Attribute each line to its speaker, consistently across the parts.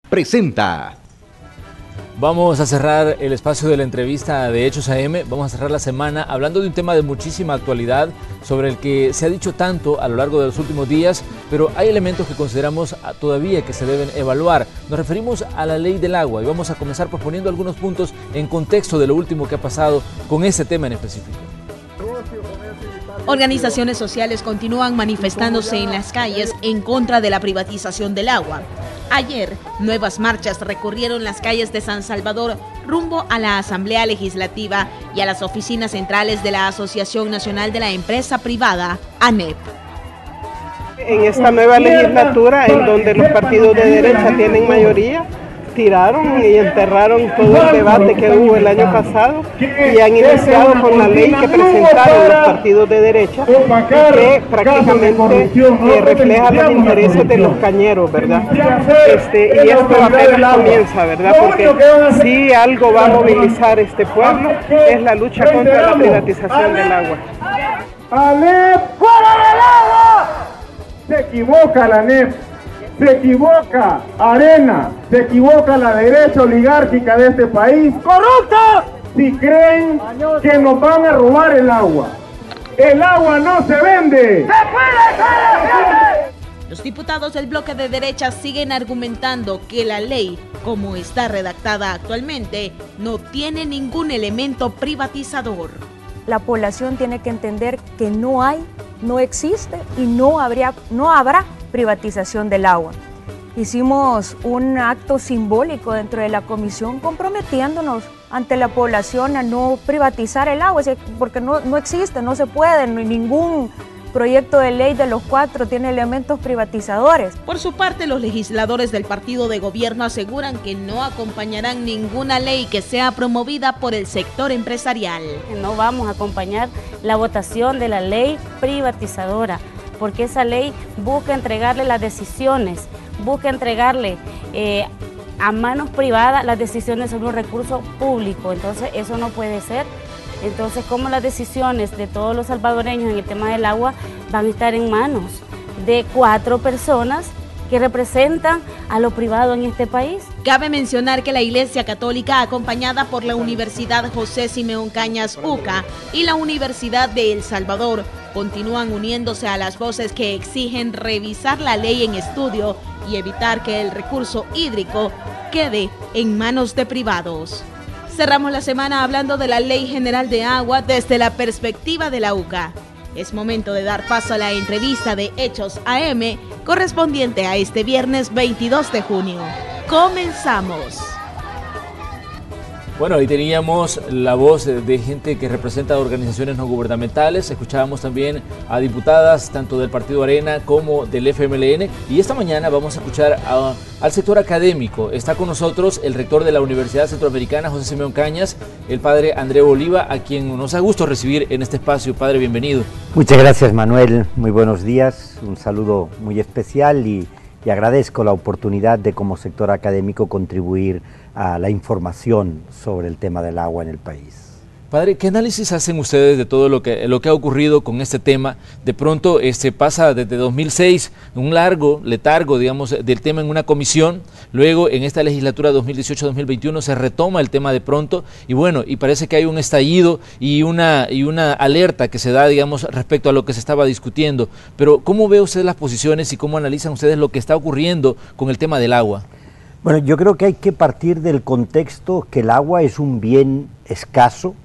Speaker 1: presenta.
Speaker 2: Vamos a cerrar el espacio de la entrevista de Hechos AM, vamos a cerrar la semana hablando de un tema de muchísima actualidad sobre el que se ha dicho tanto a lo largo de los últimos días, pero hay elementos que consideramos todavía que se deben evaluar. Nos referimos a la ley del agua y vamos a comenzar poniendo algunos puntos en contexto de lo último que ha pasado con ese tema en específico.
Speaker 3: Organizaciones sociales continúan manifestándose en las calles en contra de la privatización del agua. Ayer, nuevas marchas recorrieron las calles de San Salvador rumbo a la Asamblea Legislativa y a las oficinas centrales de la Asociación Nacional de la Empresa Privada, ANEP.
Speaker 4: En esta nueva legislatura, en donde los partidos de derecha tienen mayoría, tiraron y enterraron todo el debate que hubo el año pasado y han iniciado con la ley que presentaron los partidos de derecha, que prácticamente refleja los intereses de los cañeros, ¿verdad? Y esto apenas comienza, ¿verdad? Porque si algo va a movilizar este pueblo es la lucha contra la privatización del agua.
Speaker 5: ¡ANEP, fuera del agua! Se equivoca la ANEP. Se equivoca Arena, se equivoca la derecha oligárquica de este país. ¡Corrupta! Si creen que nos van a robar el agua. ¡El agua no se vende!
Speaker 3: Los diputados del bloque de derecha siguen argumentando que la ley, como está redactada actualmente, no tiene ningún elemento privatizador.
Speaker 6: La población tiene que entender que no existe y no habrá privatización del agua. Hicimos un acto simbólico dentro de la comisión comprometiéndonos ante la población a no privatizar el agua, porque no existe, no se puede, ningún proyecto de ley de los 4 tiene elementos privatizadores.
Speaker 3: Por su parte, los legisladores del partido de gobierno aseguran que no acompañarán ninguna ley que sea promovida por el sector empresarial.
Speaker 7: No vamos a acompañar la votación de la ley privatizadora, porque esa ley busca entregarle las decisiones, busca entregarle a manos privadas las decisiones sobre un recurso público. Entonces eso no puede ser. Entonces, ¿cómo las decisiones de todos los salvadoreños en el tema del agua van a estar en manos de 4 personas que representan a lo privado en este país?
Speaker 3: Cabe mencionar que la Iglesia Católica, acompañada por la Universidad José Simeón Cañas UCA y la Universidad de El Salvador, continúan uniéndose a las voces que exigen revisar la ley en estudio y evitar que el recurso hídrico quede en manos de privados. Cerramos la semana hablando de la Ley General de Agua desde la perspectiva de la UCA. Es momento de dar paso a la entrevista de Hechos AM correspondiente a este viernes 22 de junio. ¡Comenzamos!
Speaker 2: Bueno, ahí teníamos la voz de gente que representa organizaciones no gubernamentales, escuchábamos también a diputadas tanto del Partido Arena como del FMLN y esta mañana vamos a escuchar al sector académico. Está con nosotros el rector de la Universidad Centroamericana, José Simeón Cañas, el padre André Oliva, a quien nos da gusto recibir en este espacio. Padre, bienvenido.
Speaker 8: Muchas gracias, Manuel, muy buenos días, un saludo muy especial y agradezco la oportunidad de como sector académico contribuir a la información sobre el tema del agua en el país.
Speaker 2: Padre, ¿qué análisis hacen ustedes de todo lo que ha ocurrido con este tema? De pronto pasa desde 2006 un largo letargo, digamos, del tema en una comisión, luego en esta legislatura 2018-2021 se retoma el tema de pronto y bueno, y parece que hay un estallido y una alerta que se da, digamos, respecto a lo que se estaba discutiendo. Pero ¿cómo ve usted las posiciones y cómo analizan ustedes lo que está ocurriendo con el tema del agua?
Speaker 8: Bueno, yo creo que hay que partir del contexto que el agua es un bien escaso,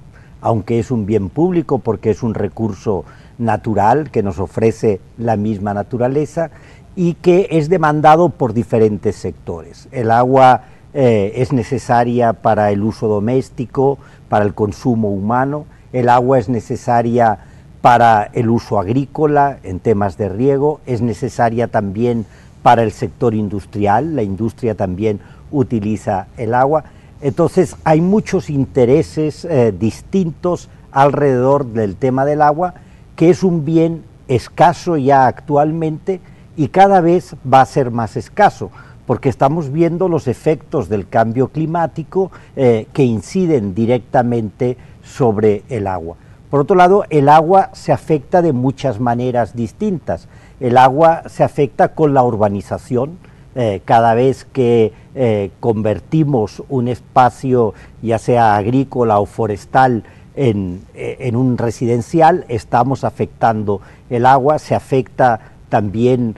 Speaker 8: aunque es un bien público porque es un recurso natural que nos ofrece la misma naturaleza y que es demandado por diferentes sectores. El agua es necesaria para el uso doméstico, para el consumo humano, el agua es necesaria para el uso agrícola, en temas de riego, es necesaria también para el sector industrial, la industria también utiliza el agua. Entonces hay muchos intereses distintos alrededor del tema del agua, que es un bien escaso ya actualmente y cada vez va a ser más escaso, porque estamos viendo los efectos del cambio climático que inciden directamente sobre el agua. Por otro lado, el agua se afecta de muchas maneras distintas. El agua se afecta con la urbanización, cada vez que convertimos un espacio, ya sea agrícola o forestal, en un residencial, estamos afectando el agua. Se afecta también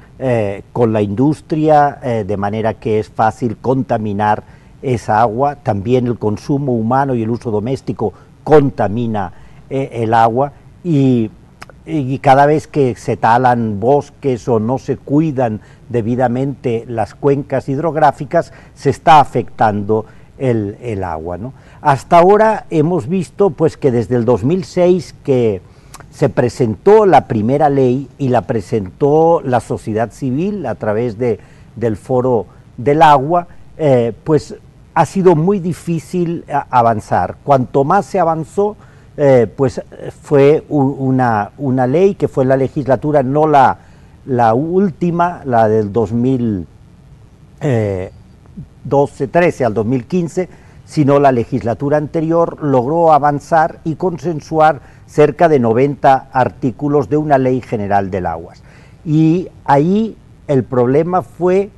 Speaker 8: con la industria, de manera que es fácil contaminar esa agua. También el consumo humano y el uso doméstico contamina el agua, y cada vez que se talan bosques o no se cuidan debidamente las cuencas hidrográficas, se está afectando el agua, ¿no? Hasta ahora hemos visto pues que desde el 2006 que se presentó la primera ley, y la presentó la sociedad civil a través del Foro del Agua, pues ha sido muy difícil avanzar. Cuanto más se avanzó, pues fue una ley que fue en la legislatura, no la última, la del 2012-13 al 2015, sino la legislatura anterior, logró avanzar y consensuar cerca de 90 artículos de una ley general del agua. Y ahí el problema fue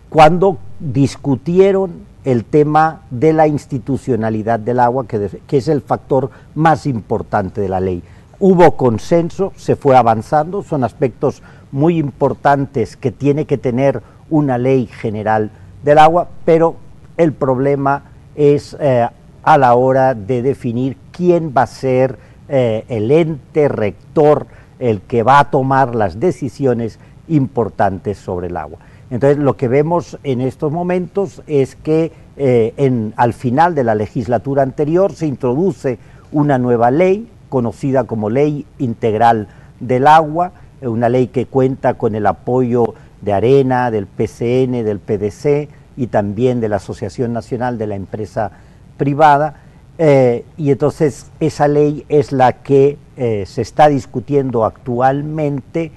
Speaker 8: cuando discutieron el tema de la institucionalidad del agua, que es el factor más importante de la ley. Hubo consenso, se fue avanzando, son aspectos muy importantes que tiene que tener una ley general del agua, pero el problema es a la hora de definir quién va a ser el ente rector, el que va a tomar las decisiones importantes sobre el agua. Entonces, lo que vemos en estos momentos es que al final de la legislatura anterior se introduce una nueva ley, conocida como Ley Integral del Agua, una ley que cuenta con el apoyo de ARENA, del PCN, del PDC y también de la Asociación Nacional de la Empresa Privada, y entonces esa ley es la que se está discutiendo actualmente,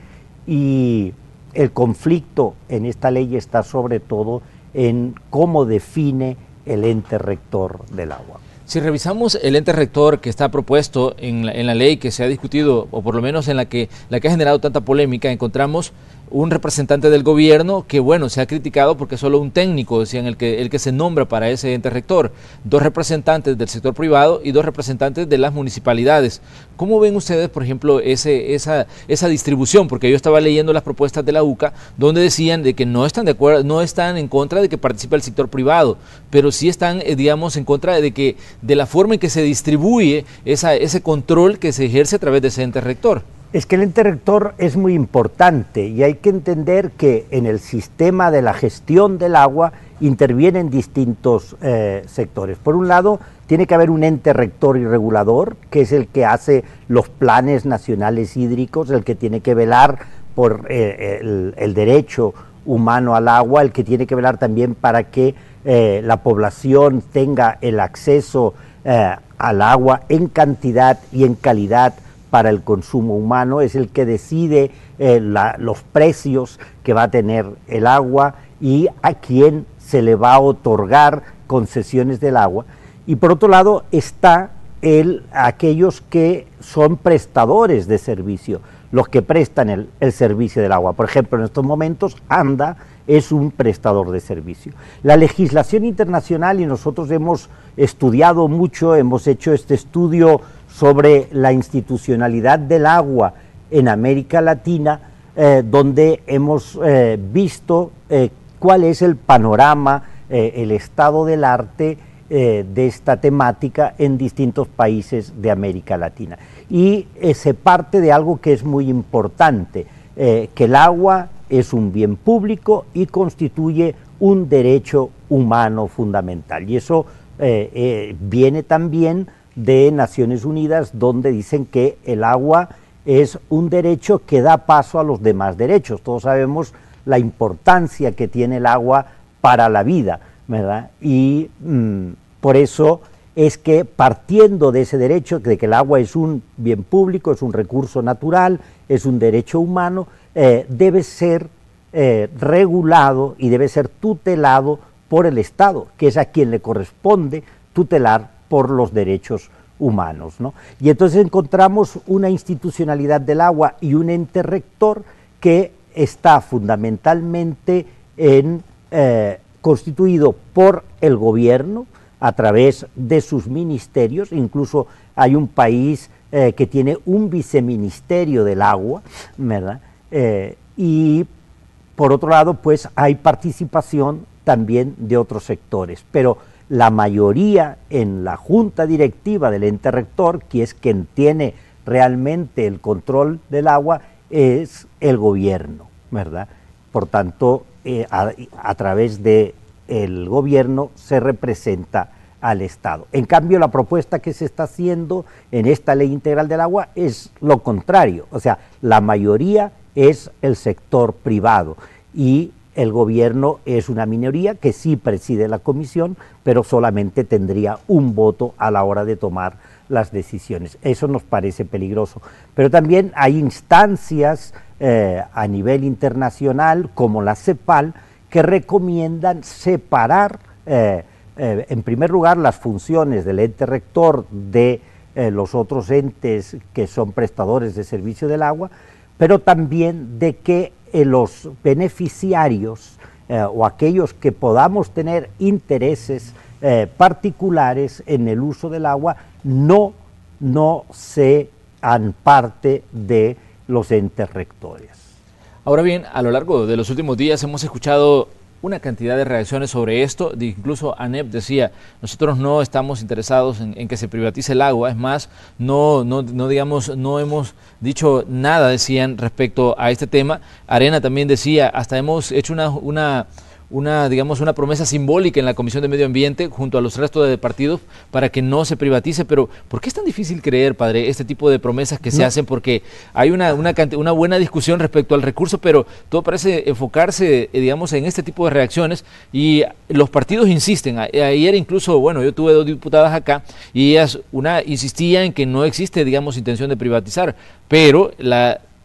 Speaker 8: y el conflicto en esta ley está sobre todo en cómo define el ente rector del agua.
Speaker 2: Si revisamos el ente rector que está propuesto en la ley que se ha discutido, o por lo menos en la que ha generado tanta polémica, encontramos un representante del gobierno que, bueno, se ha criticado porque solo un técnico, decían, el que se nombra para ese ente rector, 2 representantes del sector privado y 2 representantes de las municipalidades. ¿Cómo ven ustedes, por ejemplo, esa distribución? Porque yo estaba leyendo las propuestas de la UCA, donde decían de que no están de acuerdo, no están en contra de que participe el sector privado, pero sí están, digamos, en contra de la forma en que se distribuye ese control que se ejerce a través de ese ente rector.
Speaker 8: Es que el ente rector es muy importante, y hay que entender que en el sistema de la gestión del agua intervienen distintos sectores. Por un lado, tiene que haber un ente rector y regulador, que es el que hace los planes nacionales hídricos, el que tiene que velar por el derecho humano al agua, el que tiene que velar también para que la población tenga el acceso al agua en cantidad y en calidad para el consumo humano, es el que decide los precios que va a tener el agua y a quién se le va a otorgar concesiones del agua. Y por otro lado está aquellos que son prestadores de servicio, los que prestan el servicio del agua. Por ejemplo, en estos momentos ANDA es un prestador de servicio. La legislación internacional, y nosotros hemos estudiado mucho, hemos hecho este estudio sobre la institucionalidad del agua en América Latina, donde hemos visto cuál es el panorama, el estado del arte de esta temática en distintos países de América Latina. Y se parte de algo que es muy importante, que el agua es un bien público y constituye un derecho humano fundamental. Y eso viene también de Naciones Unidas, donde dicen que el agua es un derecho que da paso a los demás derechos. Todos sabemos la importancia que tiene el agua para la vida, ¿verdad? Y por eso es que, partiendo de ese derecho, de que el agua es un bien público, es un recurso natural, es un derecho humano, debe ser regulado y debe ser tutelado por el Estado, que es a quien le corresponde tutelar por los derechos humanos, ¿no? Y entonces encontramos una institucionalidad del agua y un ente rector que está fundamentalmente en constituido por el gobierno a través de sus ministerios. Incluso hay un país que tiene un viceministerio del agua, ¿verdad? Y por otro lado, pues hay participación también de otros sectores, pero la mayoría en la junta directiva del ente rector, que es quien tiene realmente el control del agua, es el gobierno, ¿verdad? Por tanto, a través del gobierno se representa al Estado. En cambio, la propuesta que se está haciendo en esta ley integral del agua es lo contrario, o sea, la mayoría es el sector privado y el gobierno es una minoría que sí preside la comisión, pero solamente tendría un voto a la hora de tomar las decisiones. Eso nos parece peligroso. Pero también hay instancias a nivel internacional, como la CEPAL, que recomiendan separar, en primer lugar, las funciones del ente rector de los otros entes que son prestadores de servicio del agua, pero también de que los beneficiarios o aquellos que podamos tener intereses particulares en el uso del agua no sean parte de los entes rectores.
Speaker 2: Ahora bien, a lo largo de los últimos días hemos escuchado una cantidad de reacciones sobre esto. Incluso ANEP decía, nosotros no estamos interesados en que se privatice el agua, es más, no hemos dicho nada, decían, respecto a este tema. Arena también decía, hasta hemos hecho una promesa simbólica en la Comisión de Medio Ambiente junto a los restos de partidos para que no se privatice. Pero ¿por qué es tan difícil creer, padre, este tipo de promesas que se hacen? Porque hay una buena discusión respecto al recurso, pero todo parece enfocarse, digamos, en este tipo de reacciones, y los partidos insisten. Ayer incluso, bueno, yo tuve 2 diputadas acá y ellas, una insistía en que no existe, digamos, intención de privatizar, pero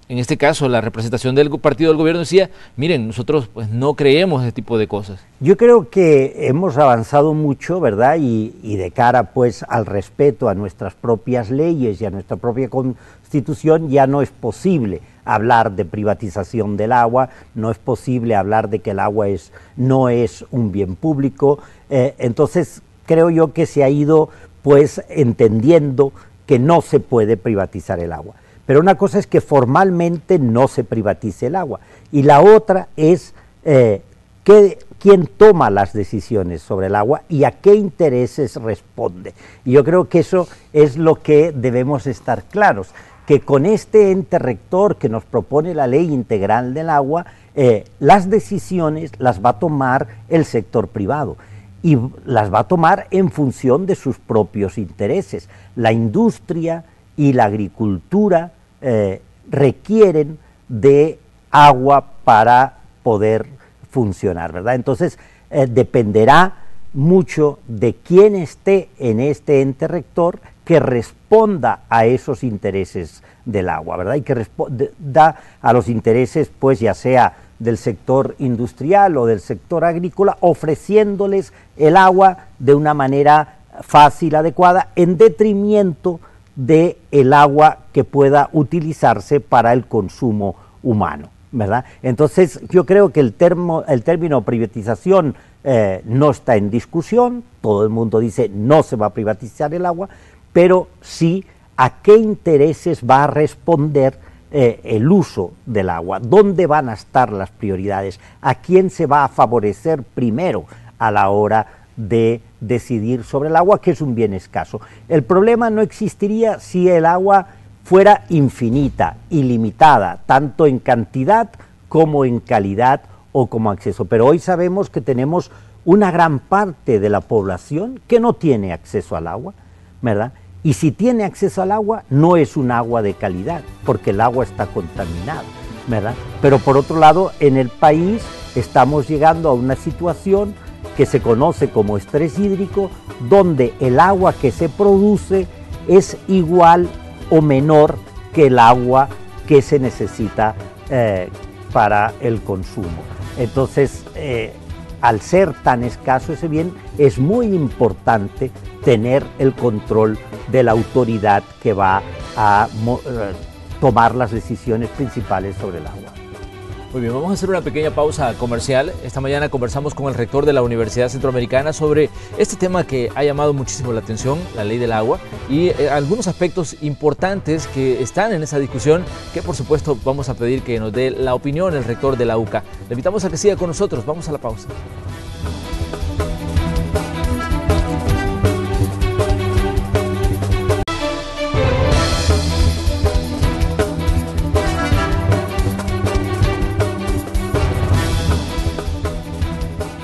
Speaker 2: en este caso, la representación del partido del gobierno decía, miren, nosotros pues no creemos ese tipo de cosas.
Speaker 8: Yo creo que hemos avanzado mucho, ¿verdad? Y de cara pues al respeto a nuestras propias leyes y a nuestra propia Constitución, ya no es posible hablar de privatización del agua, no es posible hablar de que el agua no es un bien público. Entonces, creo yo que se ha ido pues entendiendo que no se puede privatizar el agua. Pero una cosa es que formalmente no se privatice el agua, y la otra es quién toma las decisiones sobre el agua y a qué intereses responde. Y yo creo que eso es lo que debemos estar claros, que con este ente rector que nos propone la ley integral del agua, las decisiones las va a tomar el sector privado, y las va a tomar en función de sus propios intereses. La industria y la agricultura requieren de agua para poder funcionar, ¿verdad? Entonces, dependerá mucho de quién esté en este ente rector que responda a esos intereses del agua, ¿verdad? Y que responda a los intereses, pues, ya sea del sector industrial o del sector agrícola, ofreciéndoles el agua de una manera fácil, adecuada, en detrimento de el agua que pueda utilizarse para el consumo humano, ¿verdad? Entonces, yo creo que el término privatización no está en discusión. Todo el mundo dice no se va a privatizar el agua, pero sí a qué intereses va a responder el uso del agua, dónde van a estar las prioridades, a quién se va a favorecer primero a la hora de decidir sobre el agua, que es un bien escaso. El problema no existiría si el agua fuera infinita, ilimitada, tanto en cantidad como en calidad o como acceso. Pero hoy sabemos que tenemos una gran parte de la población que no tiene acceso al agua, ¿verdad? Y si tiene acceso al agua, no es un agua de calidad, porque el agua está contaminada, ¿verdad? Pero por otro lado, en el país estamos llegando a una situación que se conoce como estrés hídrico, donde el agua que se produce es igual o menor que el agua que se necesita para el consumo. Entonces, al ser tan escaso ese bien, es muy importante tener el control de la autoridad que va a tomar las decisiones principales sobre el agua.
Speaker 2: Muy bien, vamos a hacer una pequeña pausa comercial. Esta mañana conversamos con el rector de la Universidad Centroamericana sobre este tema que ha llamado muchísimo la atención, la ley del agua, y algunos aspectos importantes que están en esa discusión, que por supuesto vamos a pedir que nos dé la opinión el rector de la UCA. Le invitamos a que siga con nosotros. Vamos a la pausa.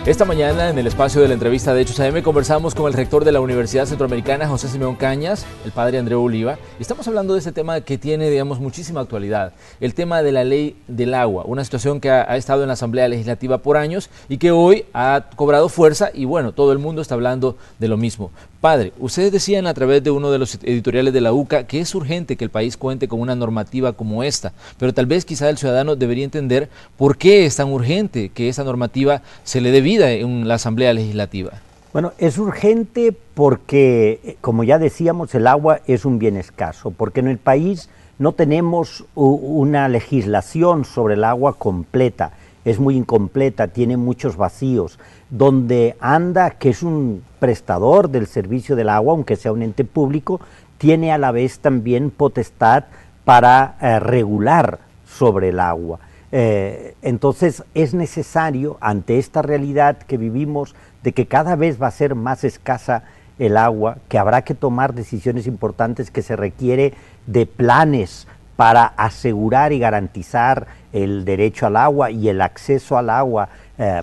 Speaker 2: Esta mañana, en el espacio de la entrevista de Hechos AM, conversamos con el rector de la Universidad Centroamericana, José Simeón Cañas, el padre Andreu Oliva, y estamos hablando de este tema que tiene, digamos, muchísima actualidad, el tema de la ley del agua, una situación que ha estado en la Asamblea Legislativa por años y que hoy ha cobrado fuerza y, bueno, todo el mundo está hablando de lo mismo. Padre, ustedes decían a través de uno de los editoriales de la UCA que es urgente que el país cuente con una normativa como esta, pero tal vez quizá el ciudadano debería entender por qué es tan urgente que esa normativa se le dé vida en la Asamblea Legislativa.
Speaker 8: Bueno, es urgente porque, como ya decíamos, el agua es un bien escaso, porque en el país no tenemos una legislación sobre el agua completa, es muy incompleta, tiene muchos vacíos. Donde anda, que es un prestador del servicio del agua, aunque sea un ente público, tiene a la vez también potestad para regular sobre el agua. Entonces es necesario, ante esta realidad que vivimos, de que cada vez va a ser más escasa el agua, que habrá que tomar decisiones importantes, que se requiere de planes para asegurar y garantizar el derecho al agua y el acceso al agua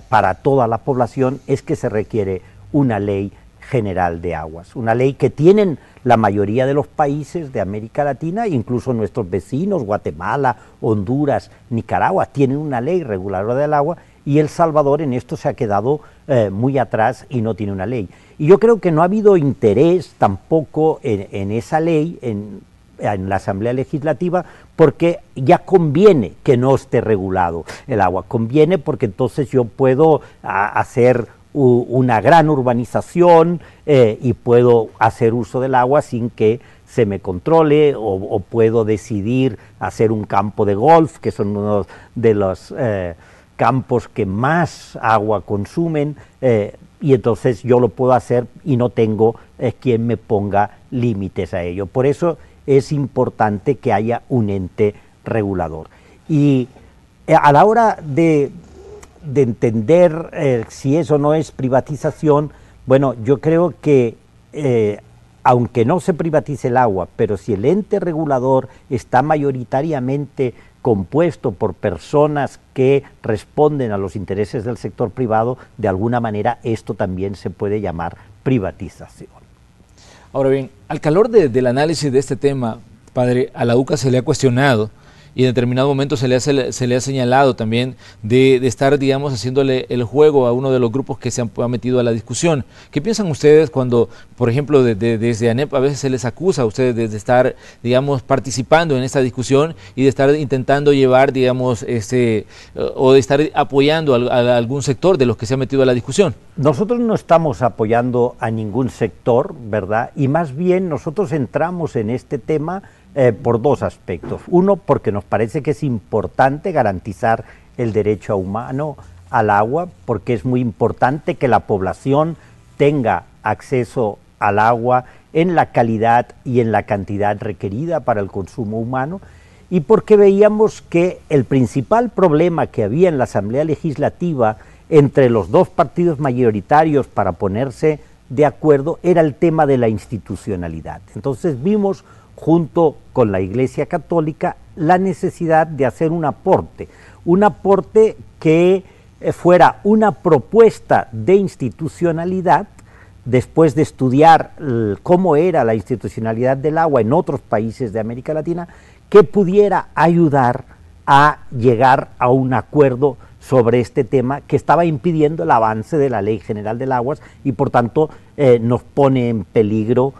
Speaker 8: para toda la población, es que se requiere una ley general de aguas, una ley que tienen la mayoría de los países de América Latina, incluso nuestros vecinos, Guatemala, Honduras, Nicaragua, tienen una ley reguladora del agua, y El Salvador en esto se ha quedado muy atrás y no tiene una ley. Y yo creo que no ha habido interés tampoco en esa ley, en la Asamblea Legislativa, porque ya conviene que no esté regulado el agua, conviene porque entonces yo puedo hacer una gran urbanización y puedo hacer uso del agua sin que se me controle, o puedo decidir hacer un campo de golf, que son uno de los campos que más agua consumen, y entonces yo lo puedo hacer y no tengo quien me ponga límites a ello. Por eso es importante que haya un ente regulador. Y a la hora de entender si eso no es privatización, bueno, yo creo que aunque no se privatice el agua, pero si el ente regulador está mayoritariamente compuesto por personas que responden a los intereses del sector privado, de alguna manera esto también se puede llamar privatización.
Speaker 2: Ahora bien, al calor del análisis de este tema, padre, a la UCA se le ha cuestionado y en determinado momento se le ha señalado también de estar, digamos, haciéndole el juego a uno de los grupos que se han metido a la discusión. ¿Qué piensan ustedes cuando, por ejemplo, desde ANEP a veces se les acusa a ustedes de estar, digamos, participando en esta discusión y de estar intentando llevar, digamos, o de estar apoyando a algún sector de los que se ha metido a la discusión?
Speaker 8: Nosotros no estamos apoyando a ningún sector, ¿verdad? Y más bien nosotros entramos en este tema por dos aspectos. Uno, porque nos parece que es importante garantizar el derecho humano al agua, porque es muy importante que la población tenga acceso al agua en la calidad y en la cantidad requerida para el consumo humano, y porque veíamos que el principal problema que había en la Asamblea Legislativa entre los dos partidos mayoritarios para ponerse de acuerdo era el tema de la institucionalidad. Entonces vimos, junto con la Iglesia Católica, la necesidad de hacer un aporte que fuera una propuesta de institucionalidad, después de estudiar cómo era la institucionalidad del agua en otros países de América Latina, que pudiera ayudar a llegar a un acuerdo sobre este tema que estaba impidiendo el avance de la Ley General del Agua y por tanto nos pone en peligro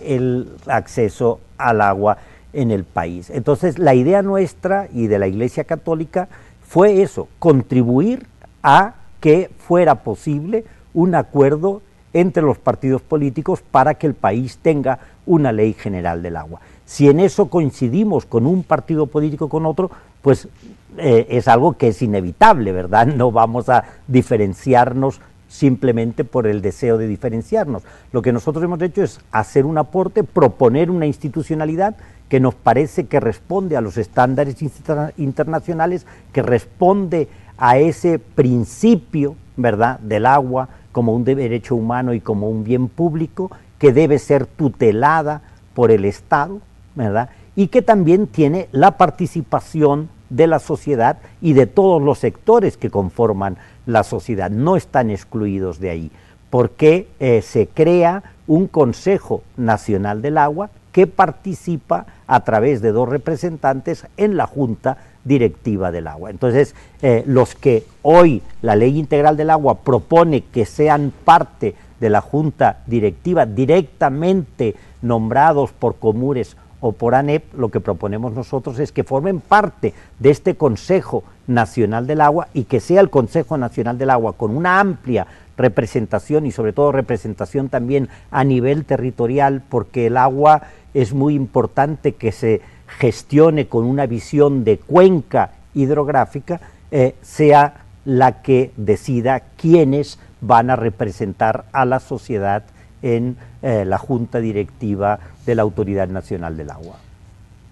Speaker 8: el acceso al agua en el país. Entonces la idea nuestra y de la Iglesia Católica fue eso, contribuir a que fuera posible un acuerdo entre los partidos políticos para que el país tenga una ley general del agua. Si en eso coincidimos con un partido político con otro, pues es algo que es inevitable, ¿verdad? No vamos a diferenciarnos simplemente por el deseo de diferenciarnos. Lo que nosotros hemos hecho es hacer un aporte, proponer una institucionalidad que nos parece que responde a los estándares internacionales, que responde a ese principio, ¿verdad?, del agua como un derecho humano y como un bien público, que debe ser tutelada por el Estado, ¿verdad?, y que también tiene la participación de la sociedad y de todos los sectores que conforman la sociedad, no están excluidos de ahí, porque se crea un Consejo Nacional del Agua que participa a través de 2 representantes en la Junta Directiva del Agua. Entonces, los que hoy la Ley Integral del Agua propone que sean parte de la Junta Directiva directamente nombrados por Comures o por ANEP, lo que proponemos nosotros es que formen parte de este Consejo Nacional del Agua y que sea el Consejo Nacional del Agua con una amplia representación y sobre todo representación también a nivel territorial, porque el agua es muy importante que se gestione con una visión de cuenca hidrográfica, sea la que decida quiénes van a representar a la sociedad en la Junta Directiva de la Autoridad Nacional del Agua.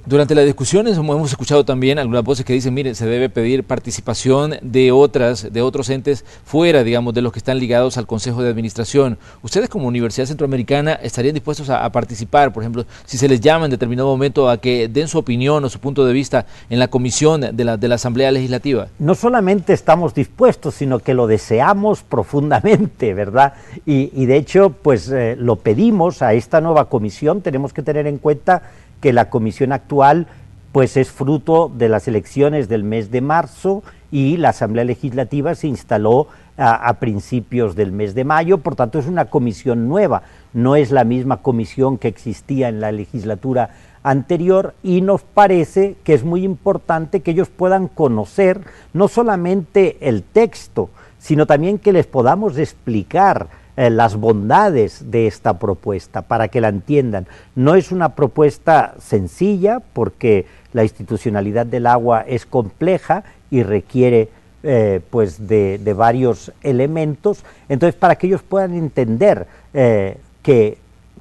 Speaker 2: Durante las discusiones hemos escuchado también algunas voces que dicen, miren, se debe pedir participación de otros entes fuera, digamos, de los que están ligados al Consejo de Administración. ¿Ustedes como Universidad Centroamericana estarían dispuestos a participar, por ejemplo, si se les llama en determinado momento a que den su opinión o su punto de vista en la comisión de la Asamblea Legislativa?
Speaker 8: No solamente estamos dispuestos, sino que lo deseamos profundamente, ¿verdad? Y de hecho, pues lo pedimos a esta nueva comisión. Tenemos que tener en cuenta que la comisión actual pues es fruto de las elecciones del mes de marzo y la Asamblea Legislativa se instaló a principios del mes de mayo, por tanto es una comisión nueva, no es la misma comisión que existía en la legislatura anterior, y nos parece que es muy importante que ellos puedan conocer no solamente el texto, sino también que les podamos explicar las bondades de esta propuesta para que la entiendan. No es una propuesta sencilla porque la institucionalidad del agua es compleja y requiere pues de varios elementos. Entonces, para que ellos puedan entender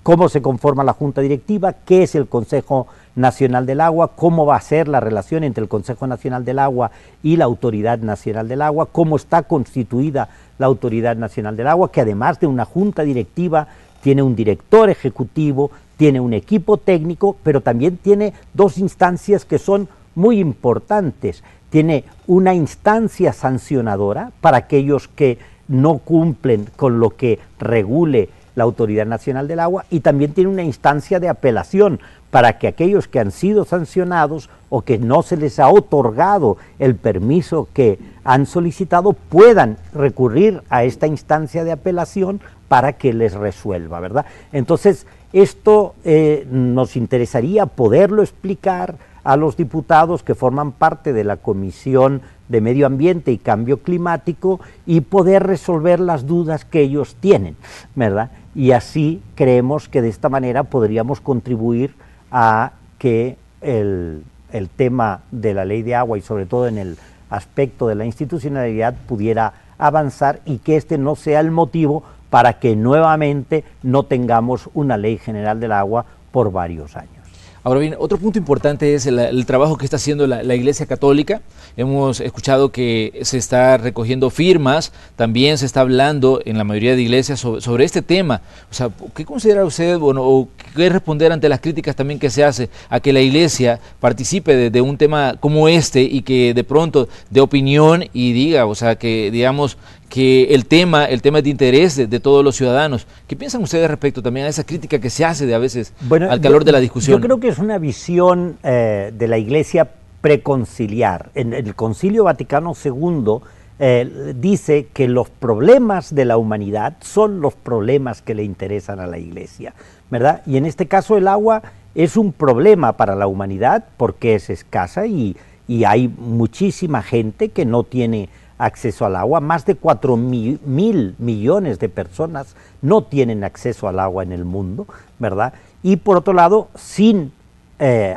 Speaker 8: cómo se conforma la Junta Directiva, qué es el Consejo Nacional del Agua, cómo va a ser la relación entre el Consejo Nacional del Agua y la Autoridad Nacional del Agua, cómo está constituida la Autoridad Nacional del Agua, que además de una Junta Directiva tiene un director ejecutivo, tiene un equipo técnico, pero también tiene 2 instancias que son muy importantes. Tiene una instancia sancionadora para aquellos que no cumplen con lo que regule la Autoridad Nacional del Agua, y también tiene una instancia de apelación para que aquellos que han sido sancionados o que no se les ha otorgado el permiso que han solicitado puedan recurrir a esta instancia de apelación para que les resuelva, ¿verdad? Entonces, esto nos interesaría poderlo explicar a los diputados que forman parte de la Comisión de Medio Ambiente y Cambio Climático y poder resolver las dudas que ellos tienen, ¿verdad? Y así creemos que de esta manera podríamos contribuir a que el tema de la ley de agua y sobre todo en el aspecto de la institucionalidad pudiera avanzar y que este no sea el motivo para que nuevamente no tengamos una ley general del agua por varios años.
Speaker 2: Ahora bien, otro punto importante es el trabajo que está haciendo la Iglesia Católica. Hemos escuchado que se está recogiendo firmas, también se está hablando en la mayoría de iglesias sobre este tema. O sea, ¿qué considera usted, bueno, o qué responder ante las críticas también que se hace a que la Iglesia participe de un tema como este y que de pronto dé opinión y diga, o sea, que digamos que el tema es de interés de todos los ciudadanos? ¿Qué piensan ustedes respecto también a esa crítica que se hace de a veces al calor de la discusión?
Speaker 8: Yo creo que es una visión de la Iglesia preconciliar. En el Concilio Vaticano II dice que los problemas de la humanidad son los problemas que le interesan a la Iglesia, ¿verdad? Y en este caso el agua es un problema para la humanidad porque es escasa y hay muchísima gente que no tiene acceso al agua. Más de 4.000 millones de personas no tienen acceso al agua en el mundo, ¿verdad? Y por otro lado, sin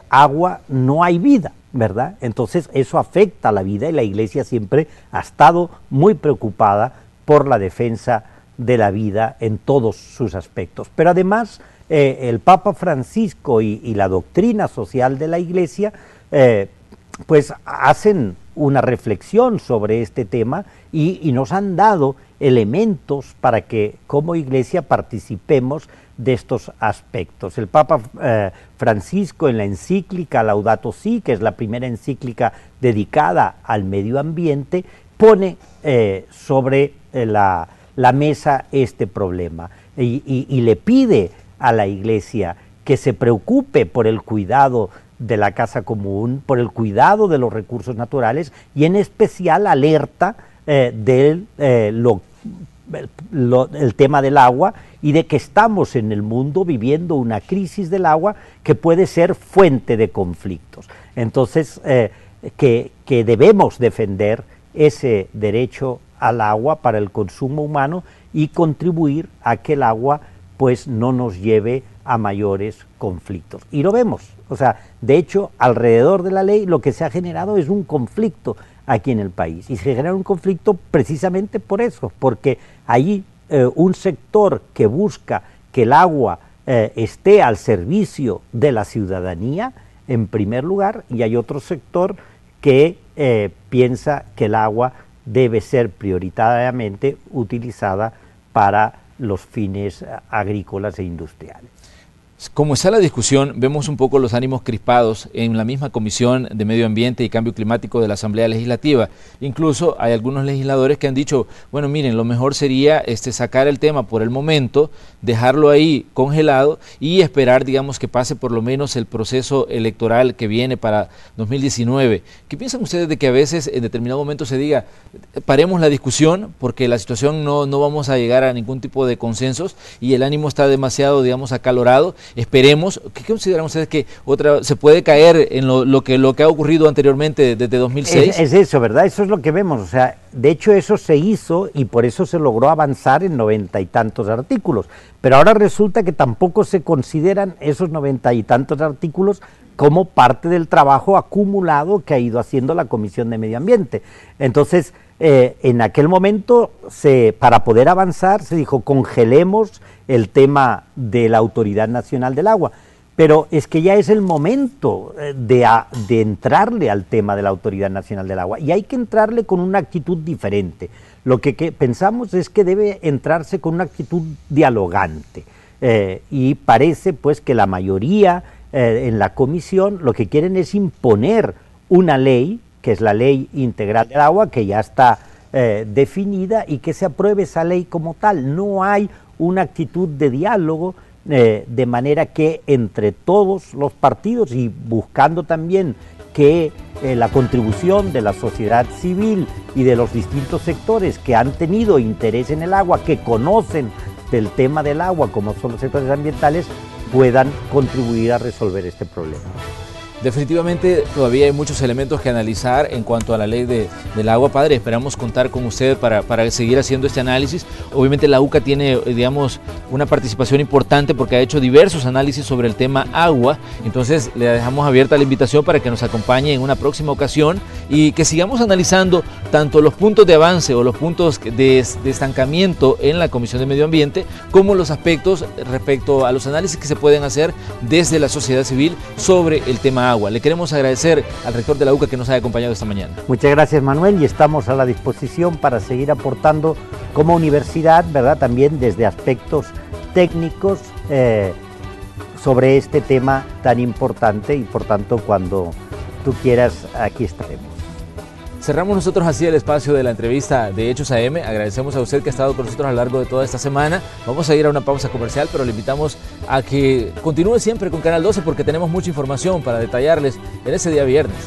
Speaker 8: agua no hay vida, ¿verdad? Entonces eso afecta a la vida y la Iglesia siempre ha estado muy preocupada por la defensa de la vida en todos sus aspectos. Pero además el Papa Francisco y la doctrina social de la Iglesia pues hacen una reflexión sobre este tema y nos han dado elementos para que como Iglesia participemos de estos aspectos. El Papa Francisco en la encíclica Laudato Si, que es la primera encíclica dedicada al medio ambiente, pone sobre la mesa este problema y le pide a la Iglesia que se preocupe por el cuidado de la casa común, por el cuidado de los recursos naturales y en especial alerta del el tema del agua y de que estamos en el mundo viviendo una crisis del agua que puede ser fuente de conflictos. Entonces, que debemos defender ese derecho al agua para el consumo humano y contribuir a que el agua pues no nos lleve a mayores conflictos. Y lo vemos, o sea, de hecho, alrededor de la ley lo que se ha generado es un conflicto aquí en el país. Y se genera un conflicto precisamente por eso, porque hay un sector que busca que el agua esté al servicio de la ciudadanía, en primer lugar, y hay otro sector que piensa que el agua debe ser prioritariamente utilizada para los fines agrícolas e industriales.
Speaker 2: Como está la discusión, vemos un poco los ánimos crispados en la misma Comisión de Medio Ambiente y Cambio Climático de la Asamblea Legislativa. Incluso hay algunos legisladores que han dicho, bueno, miren, lo mejor sería sacar el tema por el momento, dejarlo ahí congelado y esperar, digamos, que pase por lo menos el proceso electoral que viene para 2019. ¿Qué piensan ustedes de que a veces en determinado momento se diga, paremos la discusión porque la situación no vamos a llegar a ningún tipo de consensos y el ánimo está demasiado, digamos, acalorado? Esperemos. ¿Qué consideran ustedes que se puede caer en lo que ha ocurrido anteriormente desde 2006?
Speaker 8: Es eso, ¿verdad? Eso es lo que vemos. O sea, de hecho eso se hizo y por eso se logró avanzar en 90 y tantos artículos. Pero ahora resulta que tampoco se consideran esos 90 y tantos artículos como parte del trabajo acumulado que ha ido haciendo la Comisión de Medio Ambiente. Entonces, en aquel momento, para poder avanzar, se dijo, congelemos el tema de la Autoridad Nacional del Agua. Pero es que ya es el momento de entrarle al tema de la Autoridad Nacional del Agua y hay que entrarle con una actitud diferente. Lo que pensamos es que debe entrarse con una actitud dialogante y parece pues que la mayoría en la comisión lo que quieren es imponer una ley, que es la Ley Integral del Agua, que ya está definida y que se apruebe esa ley como tal. No hay una actitud de diálogo, de manera que entre todos los partidos y buscando también que la contribución de la sociedad civil y de los distintos sectores que han tenido interés en el agua, que conocen del tema del agua como son los sectores ambientales, puedan contribuir a resolver este problema.
Speaker 2: Definitivamente todavía hay muchos elementos que analizar en cuanto a la ley del agua, padre. Esperamos contar con usted para seguir haciendo este análisis. Obviamente la UCA tiene, digamos, una participación importante porque ha hecho diversos análisis sobre el tema agua. Entonces le dejamos abierta la invitación para que nos acompañe en una próxima ocasión y que sigamos analizando tanto los puntos de avance o los puntos de estancamiento en la Comisión de Medio Ambiente como los aspectos respecto a los análisis que se pueden hacer desde la sociedad civil sobre el tema agua. Le queremos agradecer al rector de la UCA que nos haya acompañado esta mañana.
Speaker 8: Muchas gracias, Manuel, y estamos a la disposición para seguir aportando como universidad, ¿verdad? También desde aspectos técnicos sobre este tema tan importante y por tanto cuando tú quieras aquí estaremos.
Speaker 2: Cerramos nosotros así el espacio de la entrevista de Hechos AM. Agradecemos a usted que ha estado con nosotros a lo largo de toda esta semana. Vamos a ir a una pausa comercial, pero le invitamos a que continúe siempre con Canal 12 porque tenemos mucha información para detallarles en ese día viernes.